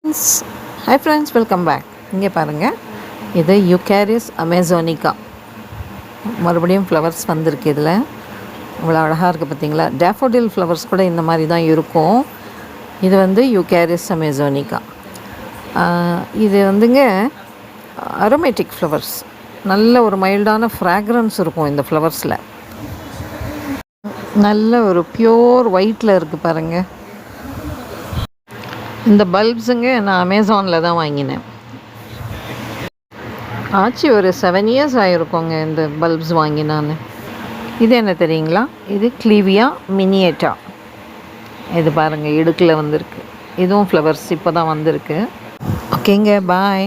Hi friends, welcome back. இங்கே பாருங்கள், இது யூகேரிஸ் அமேசானிகா. மறுபடியும் ஃப்ளவர்ஸ் வந்திருக்கு. இதில் இவ்வளோ அழகாக இருக்குது பார்த்தீங்களா. டேஃபோடில் ஃப்ளவர்ஸ் கூட இந்த மாதிரி தான் இருக்கும். இது வந்து யூகேரிஸ் அமேசானிகா. இது வந்துங்க அரோமேட்டிக் ஃப்ளவர்ஸ். நல்ல ஒரு மைல்டான ஃப்ராக்ரன்ஸ் இருக்கும் இந்த ஃப்ளவர்ஸில். நல்ல ஒரு பியோர் ஒயிட்டில் இருக்குது பாருங்கள். இந்த பல்ப்ஸுங்க நான் அமேசானில் தான் வாங்கினேன். ஆச்சு ஒரு 7 இயர்ஸ் ஆகிருக்கோங்க இந்த பல்ப்ஸ் வாங்கி நான். இது என்ன தெரியுங்களா? இது கிளீவியா மினியேட்டா. இது பாருங்கள், இடுக்கில் வந்திருக்கு. இதுவும் ஃப்ளவர்ஸ் இப்போ தான் வந்திருக்கு. ஓகேங்க, பாய்.